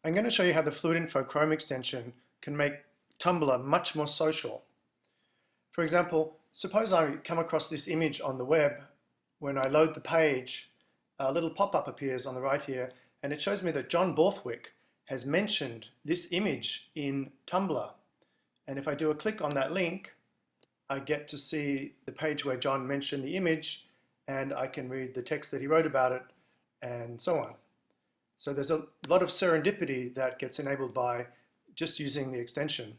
I'm going to show you how the Fluidinfo Chrome extension can make Tumblr much more social. For example, suppose I come across this image on the web. When I load the page, a little pop-up appears on the right here, and it shows me that John Borthwick has mentioned this image in Tumblr. And if I do a click on that link, I get to see the page where John mentioned the image, and I can read the text that he wrote about it, and so on. So there's a lot of serendipity that gets enabled by just using the extension.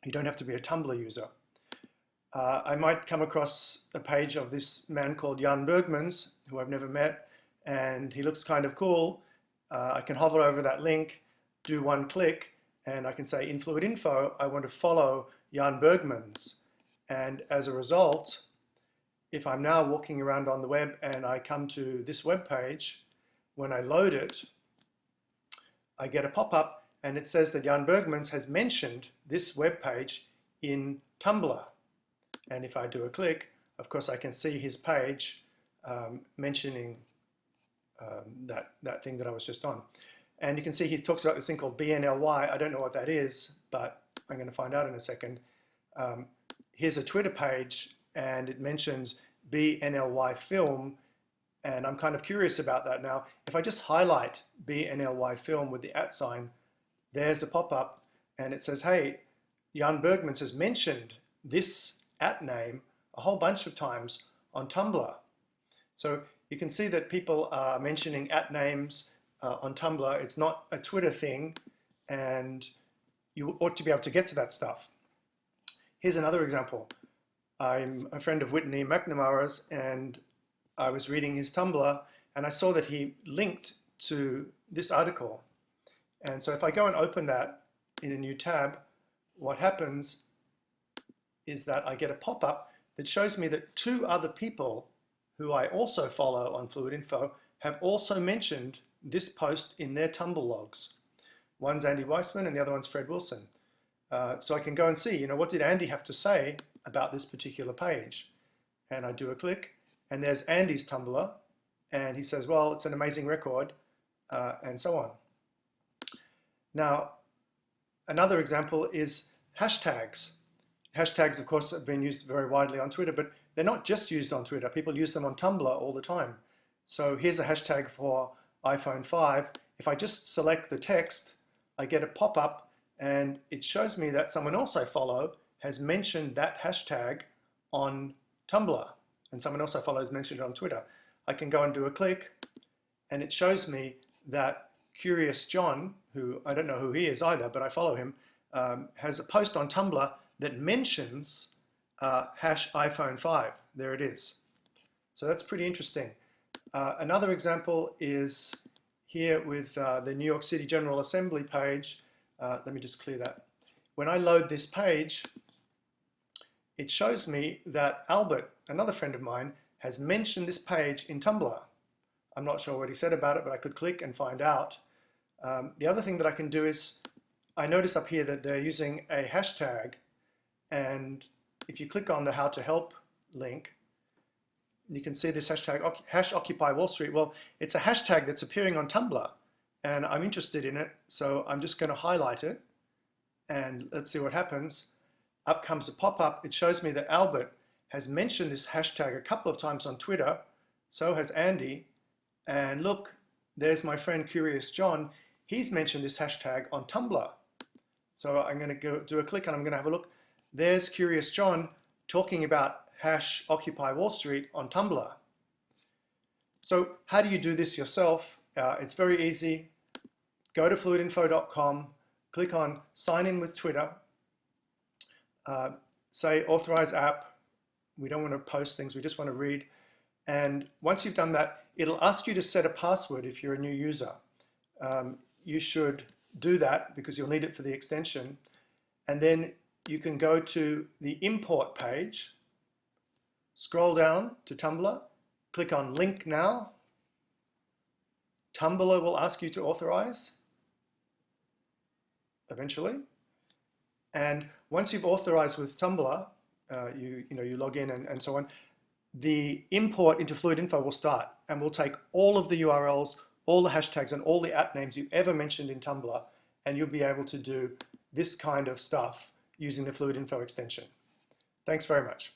You don't have to be a Tumblr user. I might come across a page of this man called Jan Bergmans, who I've never met, and he looks kind of cool. I can hover over that link, do one click, and I can say in Fluidinfo, I want to follow Jan Bergmans. And as a result, if I'm now walking around on the web and I come to this web page, when I load it, I get a pop-up and it says that Jan Bergmans has mentioned this web page in Tumblr. And if I do a click, of course I can see his page mentioning that thing that I was just on. And you can see he talks about this thing called BNLY. I don't know what that is, but I'm going to find out in a second. Here's a Twitter page and it mentions BNLY film. And I'm kind of curious about that now. If I just highlight BNLY film with the @, there's a pop-up and it says, hey, Jan Bergmans has mentioned this @name a whole bunch of times on Tumblr. So you can see that people are mentioning @names on Tumblr. It's not a Twitter thing, and you ought to be able to get to that stuff. Here's another example. I'm a friend of Whitney McNamara's, and I was reading his Tumblr, and I saw that he linked to this article. And so if I go and open that in a new tab, what happens is that I get a pop-up that shows me that two other people who I also follow on Fluidinfo have also mentioned this post in their Tumblr logs. One's Andy Weissman and the other one's Fred Wilson. So I can go and see, what did Andy have to say about this particular page? And I do a click, and there's Andy's Tumblr, and he says, well, it's an amazing record, and so on. Now, another example is hashtags. Hashtags, of course, have been used very widely on Twitter, but they're not just used on Twitter. People use them on Tumblr all the time. So here's a hashtag for iPhone 5. If I just select the text, I get a pop-up, and it shows me that someone else I follow has mentioned that hashtag on Tumblr, and someone else I follow has mentioned it on Twitter. I can go and do a click, and it shows me that Curious John, who I don't know who he is either, but I follow him, has a post on Tumblr that mentions hash iPhone 5. There it is. So that's pretty interesting. Another example is here with the New York City General Assembly page. Let me just clear that. When I load this page, it shows me that Albert, another friend of mine, has mentioned this page in Tumblr. I'm not sure what he said about it, but I could click and find out. The other thing that I can do is, I notice up here that they're using a hashtag, and if you click on the How to Help link, you can see this hashtag, hash Occupy Wall Street. Well, it's a hashtag that's appearing on Tumblr, and I'm interested in it, so I'm just going to highlight it, and let's see what happens. Up comes a pop-up. It shows me that Albert has mentioned this hashtag a couple of times on Twitter, so has Andy, and look, there's my friend Curious John. He's mentioned this hashtag on Tumblr. So I'm going to go do a click and I'm going to have a look. There's Curious John talking about hash Occupy Wall Street on Tumblr. So how do you do this yourself? It's very easy. Go to fluidinfo.com, click on Sign in with Twitter, say Authorize App. We don't want to post things, we just want to read. And once you've done that, it'll ask you to set a password if you're a new user. You should do that because you'll need it for the extension. And then you can go to the import page, scroll down to Tumblr, click on Link Now. Tumblr will ask you to authorize eventually. And once you've authorized with Tumblr, you log in and so on, the import into Fluidinfo will start, and we'll take all of the URLs, all the hashtags and all the at names you ever mentioned in Tumblr, and you'll be able to do this kind of stuff using the Fluidinfo extension. Thanks very much.